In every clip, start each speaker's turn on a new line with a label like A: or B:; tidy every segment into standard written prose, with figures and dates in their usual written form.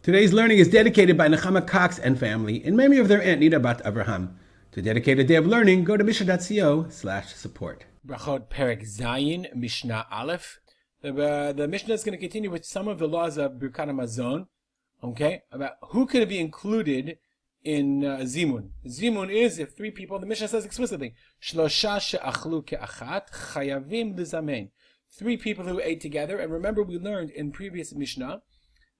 A: Today's learning is dedicated by Nechama Cox and family in memory of their Aunt Nida Bat Avraham. To dedicate a day of learning, go to mishnah.co/support.
B: Berachot Perek Zayin, Mishnah Aleph. The Mishnah is going to continue with some of the laws of Birkat Hamazon, okay, about who can be included in Zimun. Zimun is if three people, the Mishnah says explicitly, Shlosha she'achlu ke'achat chayavim lizamein. Three people who ate together, and remember we learned in previous Mishnah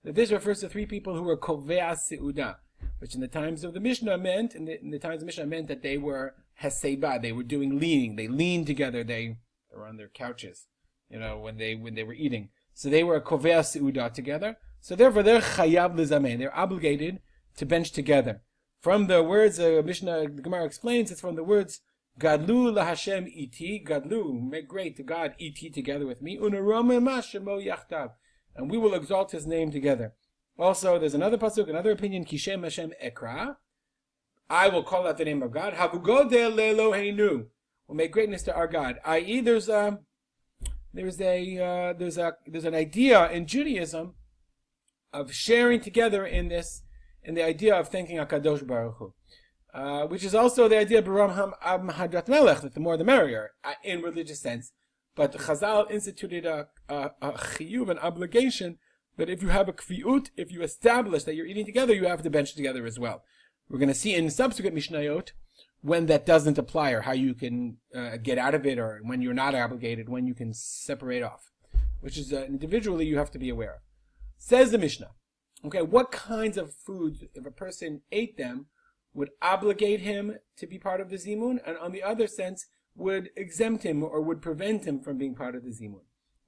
B: that this refers to three people who were kovea seuda, which in the times of the Mishnah meant, that they were heseba, they were doing leaning, they leaned together, they were on their couches, when they were eating. So they were a kovea seuda together. So therefore they're chayav lizamein, they're obligated to bench together. From the words Mishnah, the Gemara explains, it's from the words Gadlu laHashem iti, Gadlu, make great to God iti together with me, Unaromema shemo yachtav, and we will exalt His name together. Also, there's another pasuk, another opinion, Kishem Hashem ekra, I will call out the name of God. Havugodel leEloheinu, will make greatness to our God. I.e., there's an idea in Judaism of sharing together in the idea of thanking HaKadosh Baruch Hu, which is also the idea of Baram Hadrat Melech, that the more the merrier, in religious sense. But Chazal instituted a chiyuv, an obligation, that if you have a kviut, if you establish that you're eating together, you have to bench together as well. We're going to see in subsequent Mishnayot when that doesn't apply, or how you can get out of it, or when you're not obligated, when you can separate off, which is individually you have to be aware of. Says the Mishnah, okay, what kinds of foods, if a person ate them, would obligate him to be part of the Zimun, and on the other sense, would exempt him or would prevent him from being part of the Zimun.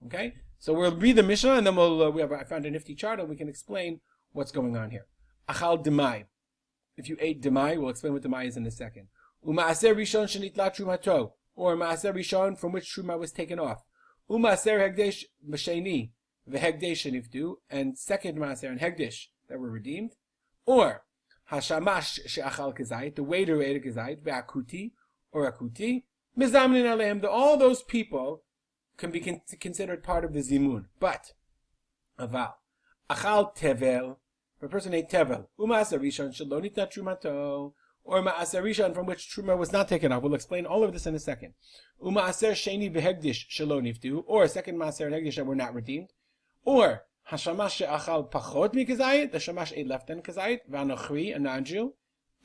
B: Okay? So we'll read the Mishnah, and then I found a nifty chart, and we can explain what's going on here. Achal demai. If you ate demai, we'll explain what demai is in a second. Umaaser rishon shenitla trumato, or maaser rishon from which truma was taken off. Umaaser hegdesh sheni, the hegdesh shenifdu, and second maaser and hegdesh that were redeemed. Or hashamash she'achal kezayit, the waiter who ate a kezayit, ve'akuti, or akuti, mizamnin alehem, all those people can be considered part of the zimun. But, aval, achal tevel, if a person ate tevel, umaaser rishon shelo nitla trumato, or maaser rishon from which truma was not taken off. We'll explain all of this in a second. Umaaser sheni v'hegdish shelo nifdu, or second maaser and hegdish that were not redeemed. Or hashamash she'achal pachot mikazayit, the shamash ate less than kazayit, v'anochri, a non-Jew,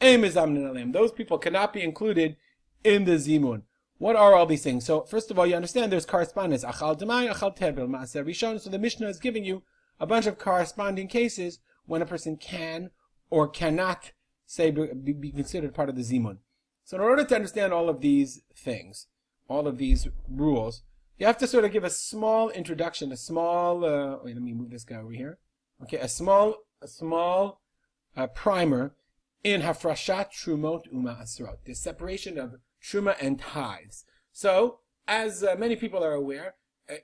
B: ein mizamnin alehem. Those people cannot be included in the zimun. What are all these things? So first of all, you understand there's correspondence. Achal demai, achal tevel, maaser rishon. So the Mishnah is giving you a bunch of corresponding cases when a person can or cannot say be considered part of the zimun. So in order to understand all of these things, all of these rules, you have to sort of give a small introduction, let me move this guy over here. Okay, a small primer in Hafrashat Trumot Uma Asrot, the separation of Truma and tithes. So, as many people are aware,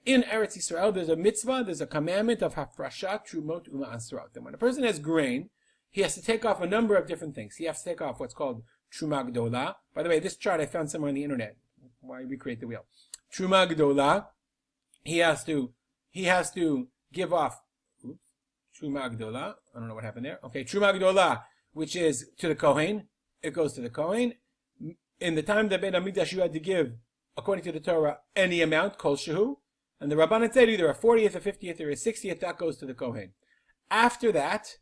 B: in Eretz Yisrael, there's a mitzvah, there's a commandment of Hafrashat Trumot Uma Asrot. And when a person has grain, he has to take off a number of different things. He has to take off what's called Truma Gdola. By the way, this chart I found somewhere on the internet. Why recreate the wheel? Truma Gdola. He has to give off Truma Gdola. I don't know what happened there. Okay, Truma Gdola, which is to the Kohen. It goes to the Kohen. In the time that Beit HaMikdash, you had to give, according to the Torah, any amount, kol shehu. And the Rabbanan said either a 40th, a 50th, or a 60th, that goes to the Kohen. After that,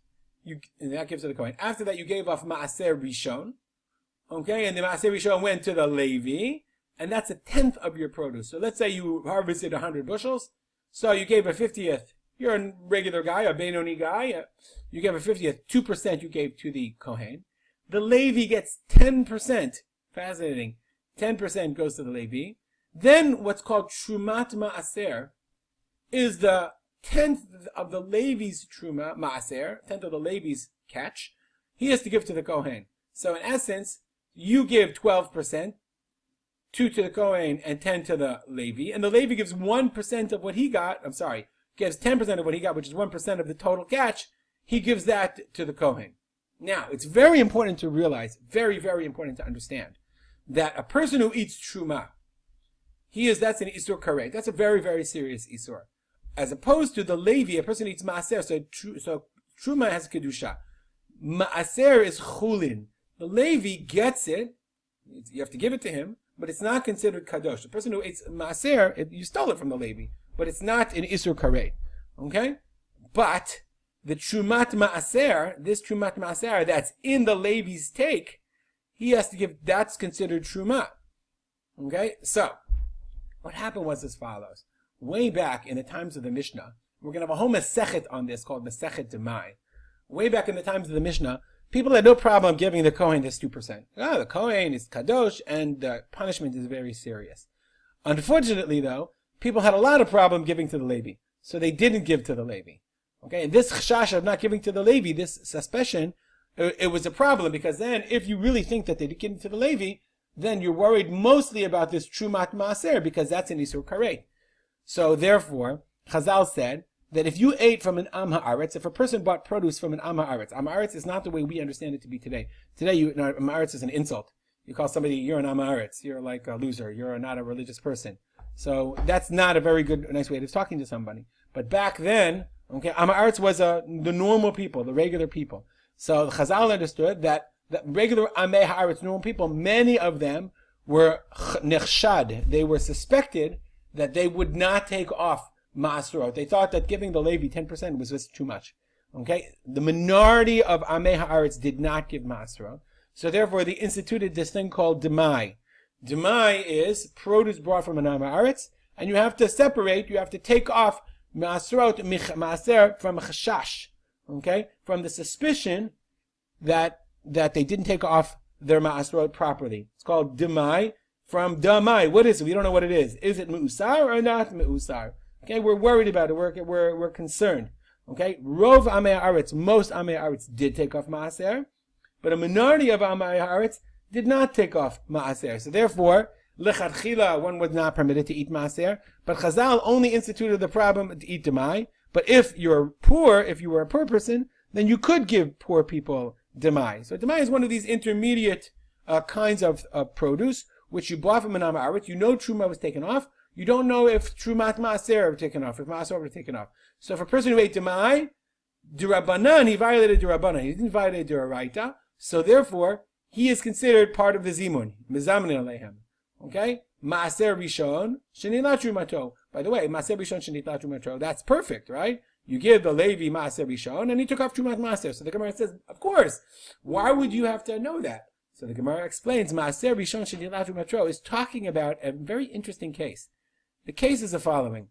B: that gives to the Kohen. After that, you gave off Maaser Rishon. Okay, and the Maaser Rishon went to the Levi, and that's a 10th of your produce. So let's say you harvested 100 bushels, so you gave a 50th. You're a regular guy, a Benoni guy. You gave a 50th, 2% you gave to the Kohen. The Levi gets 10%. Fascinating. 10% goes to the Levi. Then what's called Trumat Maaser is the 10th of the Levi's Truma Maaser, 10th of the Levi's catch. He has to give to the Kohen. So in essence, you give 12%, 2 to the Kohen and 10 to the Levi. And the Levi gives 1% of what he got. Gives 10% of what he got, which is 1% of the total catch. He gives that to the Kohen. Now, it's very important to realize, very, very important to understand, that a person who eats truma, that's an isur kareh. That's a very, very serious isur. As opposed to the Levi, a person eats maaser, so truma has kedusha. Maaser is chulin. The Levi gets it. You have to give it to him, but it's not considered kadosh. The person who eats maaser, you stole it from the Levi, but it's not an isur karet. Okay? But the trumat maaser, this trumat maaser that's in the Levi's take, he has to give, that's considered truma. Okay? So, what happened was as follows. Way back in the times of the Mishnah, we're going to have a whole Masechet on this called Masechet demai. Way back in the times of the Mishnah, people had no problem giving the Kohen this 2%. The Kohen is kadosh, and the punishment is very serious. Unfortunately, though, people had a lot of problem giving to the Levi, so they didn't give to the Levi. Okay, and this chashash of not giving to the Levi, this suspicion, it was a problem, because then, if you really think that they didn't give to the Levi, then you're worried mostly about this trumat maaser, because that's an isur karet. So therefore, Chazal said that if you ate from an am haaretz, if a person bought produce from an am haaretz is not the way we understand it to be today. Today, am haaretz is an insult. You call somebody, you're an am haaretz, you're like a loser, you're not a religious person. So that's not a very good, nice way of talking to somebody. But back then, okay, am haaretz was the normal people, the regular people. So Chazal understood that the regular amei haaretz, normal people, many of them were nechshad. They were suspected that they would not take off ma'asrot. They thought that giving the Levi 10% was just too much. Okay? The minority of amei haaretz did not give ma'asrot. So therefore they instituted this thing called demai. Demai is produce brought from an am haaretz, and you have to separate, you have to take off ma'asrot, ma'aser, from a chashash. Okay? From the suspicion that they didn't take off their ma'asrot properly. It's called demai. From demai, what is it? We don't know what it is. Is it me'usar or not me'usar? Okay, we're worried about it. We're concerned. Okay, Rov amei haaretz, most amei haaretz did take off ma'aser, but a minority of amei haaretz did not take off ma'aser. So therefore, lechatchila, one was not permitted to eat ma'aser, but Chazal only instituted the problem to eat demai. But if you're poor, if you were a poor person, then you could give poor people demai. So demai is one of these intermediate kinds of produce, which you bought from an am haaretz. You know truma was taken off. You don't know if trumat maaser was taken off, if maaser was taken off. So if a person who ate demai, d'Rabbanan, he violated d'Rabbanan. He didn't violate d'Oraita. So therefore, he is considered part of the Zimun. Mezamin alehem. Okay? Maaser rishon, sheni la trumato. By the way, maaser rishon, sheni la trumato. That's perfect, right? You give the Levi maaser rishon, and he took off trumat maaser. So the Gemara says, of course. Why would you have to know that? So the Gemara explains, Maaser Rishon Shenilat Matro is talking about a very interesting case. The case is the following.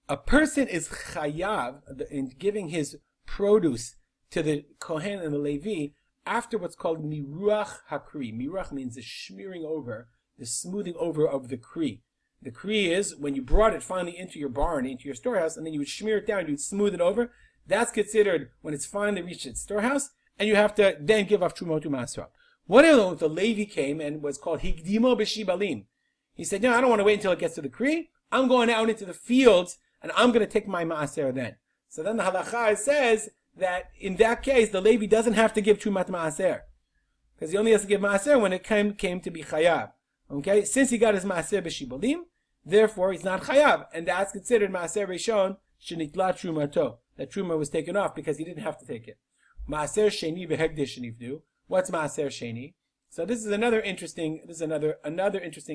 B: A person is chayav in giving his produce to the Kohen and the Levi after what's called miruach hakri. Miruach means the smearing over, the smoothing over of the kri. The kri is when you brought it finally into your barn, into your storehouse, and then you would smear it down, you would smooth it over. That's considered when it's finally reached its storehouse, and you have to then give off truma to masra. What if the Levi came and was called higdimo b'shibalim? He said, no, I don't want to wait until it gets to the kri. I'm going out into the fields, and I'm going to take my maaser then. So then the halacha says that in that case, the Levi doesn't have to give trumat maaser, because he only has to give maaser when it came to be chayav. Okay, since he got his maaser b'shibalim, therefore he's not chayav, and that's considered maaser rishon shenitla trumato. That truma was taken off because he didn't have to take it. Maaser sheni v'hegdesh shenivdu. What's maaser sheni? So this is another interesting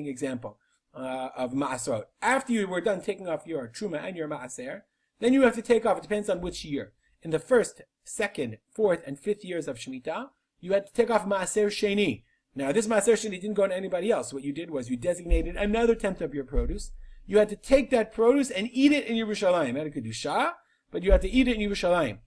B: example of maaserot. After you were done taking off your truma and your maaser, then you have to take off. It depends on which year. In the first, second, fourth, and fifth years of Shemitah, you had to take off maaser sheni. Now this maaser sheni didn't go to anybody else. What you did was you designated another tenth of your produce. You had to take that produce and eat it in Yerushalayim. You had a kedusha, but you had to eat it in Yerushalayim.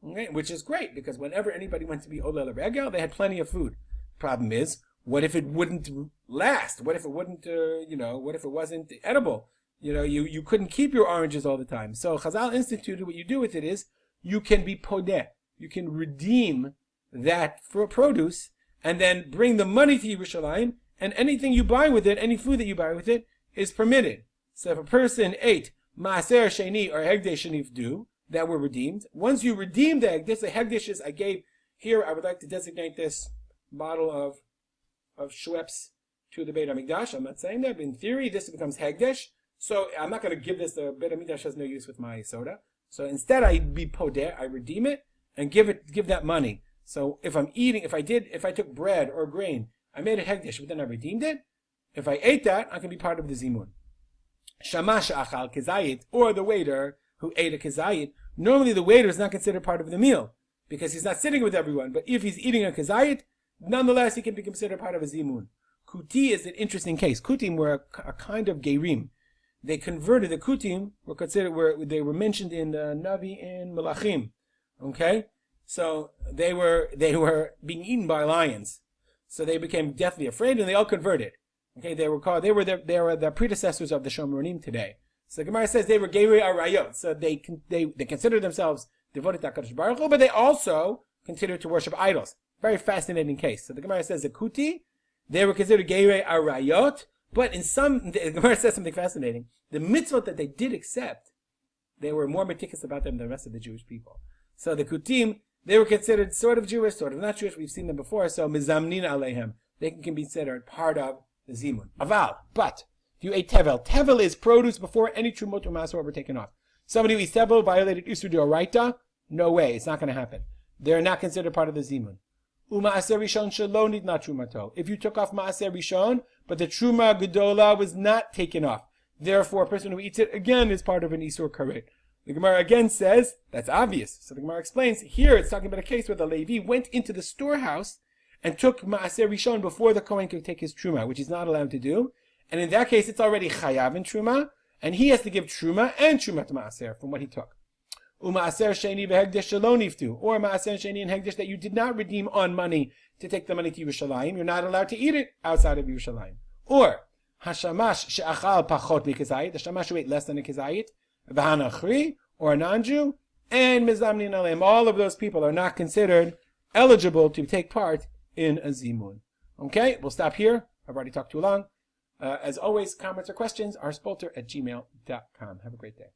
B: Okay, which is great, because whenever anybody went to be Oleh L'Regel, they had plenty of food. Problem is, what if it wouldn't last? What if it wouldn't, what if it wasn't edible? You couldn't keep your oranges all the time. So Chazal instituted, what you do with it is, you can be podeh. You can redeem that for produce, and then bring the money to Yerushalayim, and anything you buy with it, any food that you buy with it, is permitted. So if a person ate maaser sheni or hegdesh shenivdu, that were redeemed. Once you redeem the hegdesh, the hegdeshes I gave here, I would like to designate this bottle of Schweppes to the Beit HaMikdash. I'm not saying that, but in theory, this becomes hegdesh. So I'm not going to give this, the Beit HaMikdash has no use with my soda. So instead, I be poder, I redeem it and give that money. So if I'm eating, if I took bread or grain, I made a hegdish, but then I redeemed it. If I ate that, I can be part of the zimun. Shamash achal kezayit, or the waiter who ate a kezayit. Normally, the waiter is not considered part of the meal because he's not sitting with everyone. But if he's eating a kezayit, nonetheless, he can be considered part of a zimun. Kuti is an interesting case. Kutim were a kind of gerim. They converted. The kutim they were mentioned in the Navi in Melachim. Okay, so they were being eaten by lions. So they became deathly afraid, and they all converted. Okay, they were the predecessors of the Shomronim today. So the Gemara says they were Geirei Arayot. So they considered themselves devoted to HaKadosh Baruch Hu, but they also continued to worship idols. Very fascinating case. So the Gemara says the Kuti, they were considered Geirei Arayot, but the Gemara says something fascinating. The mitzvot that they did accept, they were more meticulous about them than the rest of the Jewish people. So the Kutim, they were considered sort of Jewish, sort of not Jewish. We've seen them before. So mizamnin aleihem, they can be considered part of the zimun. Aval, but if you ate tevel is produce before any trumot or maser were taken off. Somebody who eats tevel violated isur d'oraita. No way, it's not going to happen. They're not considered part of the zimun. Umaaser rishon shelo nidna trumato. If you took off maaser rishon, but the truma gedola was not taken off, therefore a person who eats it again is part of an isur karet. The Gemara again says that's obvious. So the Gemara explains here it's talking about a case where the Levi went into the storehouse and took maaser rishon before the Kohen could take his truma, which he's not allowed to do. And in that case, it's already chayav in truma, and he has to give truma and truma to maaser from what he took. Umaaser sheni v'hegdish shelo niftu, or maaser sheni and hegdish that you did not redeem on money to take the money to Yerushalayim. You're not allowed to eat it outside of Yerushalayim. Or hashamash she'achal pachot mikazayit, the shamash who ate less than a kazayit, v'hanachri, or a non-Jew, and mizamnin aleim. All of those people are not considered eligible to take part in a zimun. Okay, we'll stop here. I've already talked too long. As always, comments or questions, rspolter@gmail.com. Have a great day.